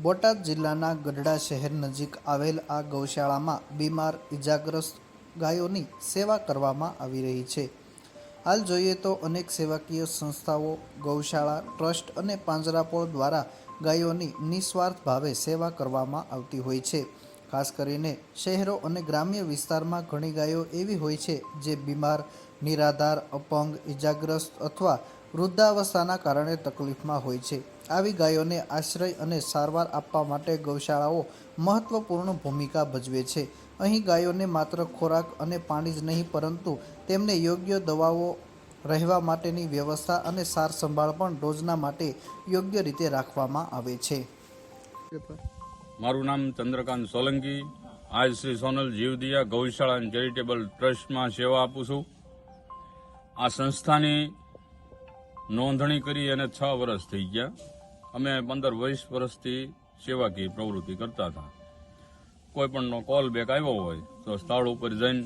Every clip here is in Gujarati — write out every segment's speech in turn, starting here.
બોટાદ જિલ્લાના ગઢડા શહેર નજીક આવેલ આ ગૌશાળામાં બીમાર ઇજાગ્રસ્ત ગાયોની સેવા કરવામાં આવી રહી છે। હાલ જોઈએ તો અનેક સેવાકીય સંસ્થાઓ, ગૌશાળા ટ્રસ્ટ અને પાંજરાપોળ દ્વારા ગાયોની નિસ્વાર્થ ભાવે સેવા કરવામાં આવતી હોય છે। ખાસ કરીને શહેરો અને ગ્રામ્ય વિસ્તારમાં ઘણી ગાયો એવી હોય છે જે બીમાર, નિરાધાર, અપંગ, ઇજાગ્રસ્ત અથવા વૃદ્ધાવસ્થાના કારણે તકલીફમાં હોય છે। આવી ગાયોને આશ્રય અને સારવાર આપવા માટે ગૌશાળાઓ મહત્વપૂર્ણ ભૂમિકા ભજવે છે। અહીં ગાયોને માત્ર ખોરાક અને પાણી જ નહીં પરંતુ તેમને યોગ્ય દવાઓ, રહેવા માટેની વ્યવસ્થા અને સાર સંભાળ પણ રોજના માટે યોગ્ય રીતે રાખવામાં આવે છે। મારું નામ ચંદ્રકાંત સોલંકી, આજ શ્રી સોનલ જીવદિયા ગૌશાળા અને ચેરિટેબલ ટ્રસ્ટમાં સેવા આપું છું। આ સંસ્થાની નોંધણી કરી અને 6 વર્ષ થઈ ગયા। અમે 15-20 વર્ષથી સેવાકીય પ્રવૃત્તિ કરતા હતા। કોઈ પણનો કોલ બેક આવ્યો હોય તો સ્થળ ઉપર જઈને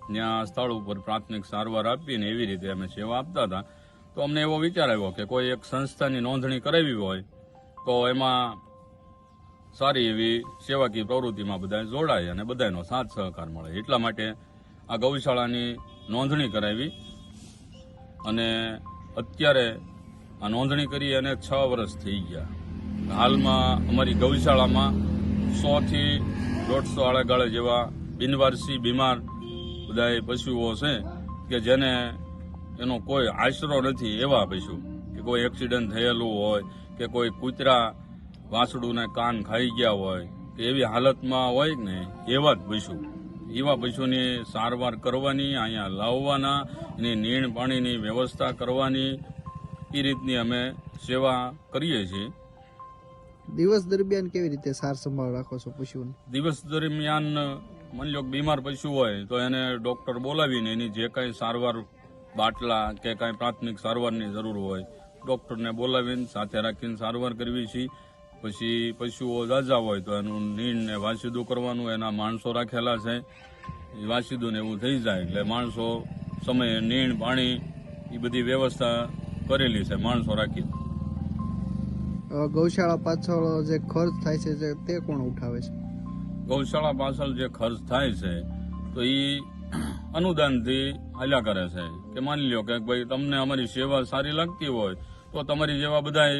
ત્યાં સ્થળ ઉપર પ્રાથમિક સારવાર આપીને એવી રીતે અમે સેવા આપતા હતા। તો અમને એવો વિચાર આવ્યો કે કોઈ એક સંસ્થાની નોંધણી કરાવી હોય તો એમાં સારી એવી સેવાકીય પ્રવૃત્તિમાં બધા જોડાય અને બધાનો સાથ સહકાર મળે, એટલા માટે આ ગૌશાળાની નોંધણી કરાવી અને અત્યારે આ નોંધણી કરી અને 6 વર્ષ થઈ ગયા। હાલમાં અમારી ગૌશાળામાં 100 થી 150 આળેગાળે જેવા બિનવારસી બીમાર બધા પશુઓ છે કે જેને એનો કોઈ આશરો નથી, એવા પશુ કે કોઈ એક્સિડન્ટ થયેલું હોય કે કોઈ કૂતરા વાસડુંને કાન ખાઈ ગયા હોય કે એવી હાલતમાં હોય ને એવા જ પશુ, એવા પશુની સારવાર કરવાની, અહીંયા લાવવાના, એની નીણ પાણીની વ્યવસ્થા કરવાની, એ રીતની અમે સેવા કરીએ છીએ। દિવસ દરમિયાન કેવી રીતે સાર સંભાળ રાખો છો પશુઓની? દિવસ દરમિયાન માની લો બીમાર પશુ હોય તો એને ડોક્ટર બોલાવીને એની જે કાંઈ સારવાર, બાટલા કે કાંઈ પ્રાથમિક સારવારની જરૂર હોય ડોક્ટરને બોલાવીને સાથે રાખીને સારવાર કરવી છીએ। પછી પશુઓ ઝાઝા હોય તો એનું નીણ ને વાસીદું કરવાનું, એના માણસો રાખેલા છે, એ વાસીદું ને એવું થઈ જાય એટલે માણસો સમયે નીણ પાણી એ બધી વ્યવસ્થા કરેલી છે માણસો રાખી। ગૌશાળા પાછળ જે ખર્ચ થાય છે તે કોણ ઉઠાવે છે? ગૌશાળા પાછળ જે ખર્ચ થાય છે તો એ અનુદાનથી હાલ્યા કરે છે કે માની લો કે ભાઈ તમને અમારી સેવા સારી લાગતી હોય તો તમારી જેવા બધા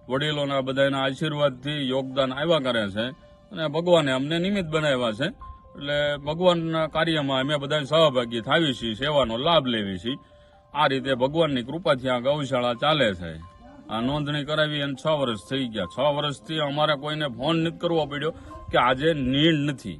વડીલોના બધાના આશીર્વાદથી યોગદાન આવ્યા કરે છે અને ભગવાને અમને નિમિત્ત બનાવ્યા છે, એટલે ભગવાનના કાર્યમાં અમે બધા સહભાગી થાવી છીએ, સેવાનો લાભ લેવી છીએ। આ રીતે ભગવાનની કૃપાથી આ ગૌશાળા ચાલે છે। આ નોંધણી કરાવી અને 6 વર્ષ થઈ ગયા। 6 વર્ષથી અમારે કોઈને ફોન નથી કરવો પડ્યો કે આજે નીણ નથી,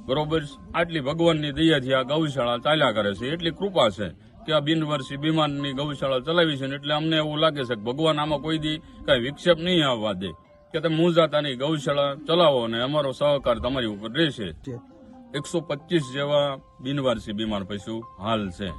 બરોબર? આટલી ભગવાનની દયાથી આ ગૌશાળા ચાલ્યા કરે છે, એટલી કૃપા છે કે આ બિનવારસી બીમારની ગૌશાળા ચલાવી છે ને એટલે અમને એવું લાગે છે કે ભગવાન આમાં કોઈ દી કઈ વિક્ષેપ નહીં આવવા દે કે તમે મૂંઝાતાની ગૌશાળા ચલાવો અને અમારો સહકાર તમારી ઉપર રહેશે। 125 જેવા બિનવારસી બીમાર પશુ હાલ છે।